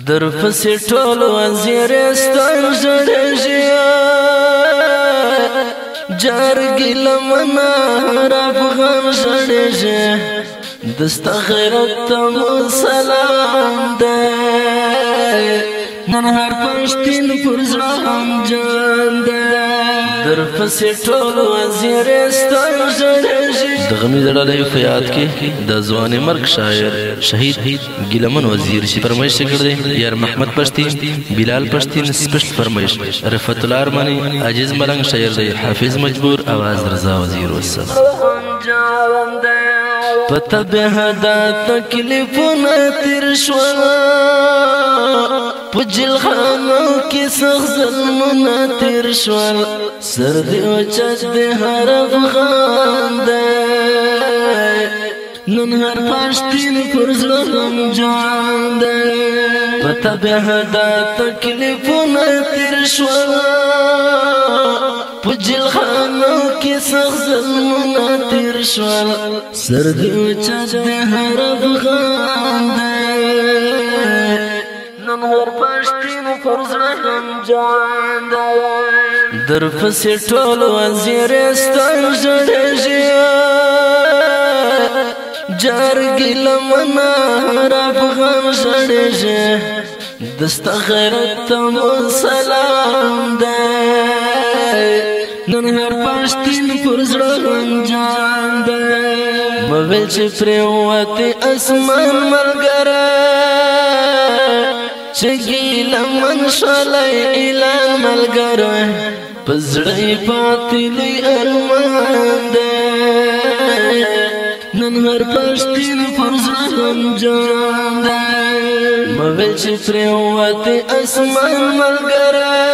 در پسې ټول وزیرستان ژړېږي جارګي لمنه هر افغان ژړېږي دستا غیرت ته مو سلام دی نن هر پښتون پر زړه غمجن دی در پسې ټول وزیرستان ژړېږي د غمي زړه له په یاد کې د ځوان مرګ شاعر شهید ګیلمن وزیر شي فرمایش کړی یار محمد پښتین بلال پښتین سپیشل فرمایش رفعت الله ارمانی عجیز ملنګ شاعر دی حافظ مجبور आवाज رضا وزیر والسلام پته به هدا تکلیفونه تیر شول په جلخانو کې سخت ظلمونه تیر شول سر دې وچت دې هر افغان دی نن هر پښتون پر زړه غمجن دی پته به هدا تکلیفونه تیر شول په جلخانو کې سخت ظلمونه تیر شول سر دې وچت دې هر افغان دی نن هر پښتون پر زړه غمجن دی در پسې ټول وزیرستان ژړېږي جارګي لمنه هر افغان ژړېږي دستا غیرت ته مو سلام دی نن هر پښتون پر زړه غمجن دی مویل چې پرېوتې اسمان ملګری چې ګیلمن شولی اعلان ملګری په زړه یې پاتې لوی ارمان دی نن هر پښتون پر زړه غمجن دی مویل چې پرېوتې اسمان ملګری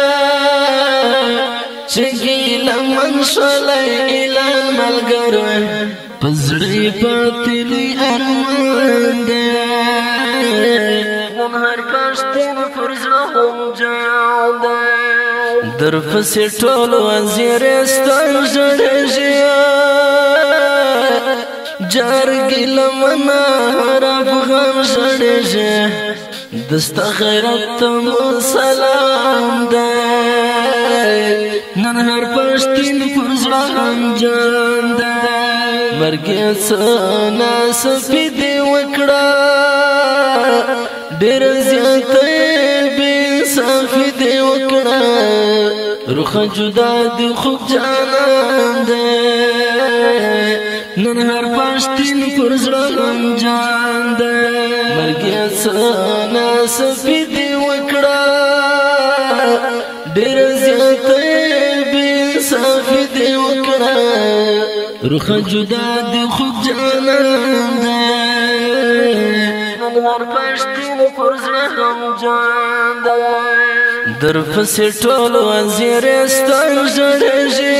چې ګیلمن شولی اعلان ملګری په زړه یې پاتې لوی ارمان دی نن هر پښتون پر زړه غمجن دی در پسې ټول وزیرستان ژړېږي جارګي لمنه هر افغان ژړېږي دستا غیرت ته مو سلام دی نن هر پښتون پر زړه غمجن دی مرګي څه ناڅاپي دې وکړه ډېر زیاته بې انصافي دې وکړه روخه جدا دې خوب جانان دی نن هر پښتون پر زړه غمجن دی مرګي څه ناڅاپي دې وکړه ډېر زیاته بې انصافي دې وکړه روخه جدا دې خوب جانان دی نن هر پښتون پر زړه غمجن دی در پسې ټول وزیرستان ژړېږي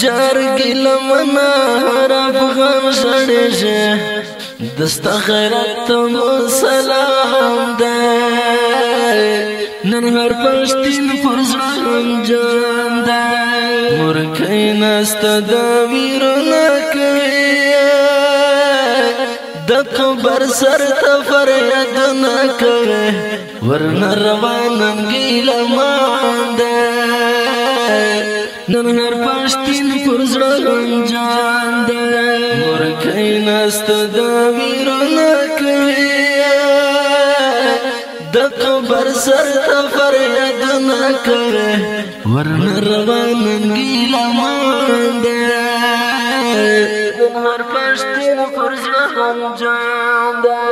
جارګي لمنه هر افغان ژړېږي دستا غیرت ته مو سلام دی نن هر پښتون پر زړه غمجن دی مورکۍ ناسته د ویرونه کوي د قبر سر ته فریادونه کوي ورنه روانم ګیلمان دی نن هر پښتون پر زړه غمجن دی مورکۍ ناسته د ویرونه کوي د قبر سر ته فریادونه کوي ورنه روانم ګیلمان دی نن هر پښتون پر زړه غمجن دی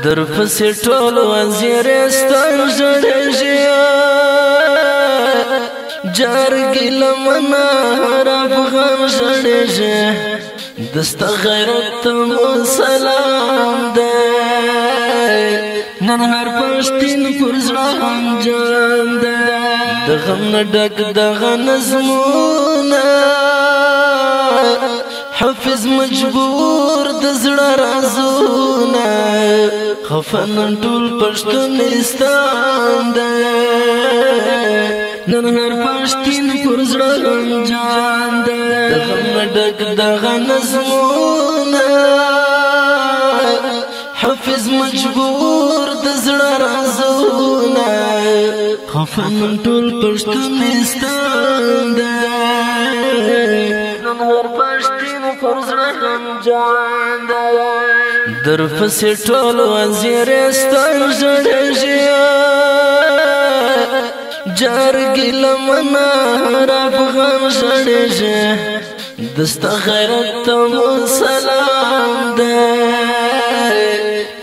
در پسې ټول وزیرستان ژړېږي جارګي لمنه هر افغان ژړېږي دستا غیرت ته مو سلام دی نن هر پښتون پر زړه غمجن دی د غم نه ډک دغه نظمونه حافظ مجبور د زړه رازونه خفه نن ټول پښتونستان دی نن هر پښتون پر زړه غمجن دی د غم نه ډک دغه نظمونه حافظ مجبور د زړه رازونه خفن ټول پښتونستان دی نن هر پښتون پر زړه غمجان دی در پسې ټول وزیرستان ژړېږي جرګې لمنه هر افغان ژړېږي دستا غیرت ته مو سلام دی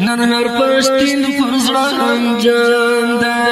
نن هر پښتون پر زړه غمجان دی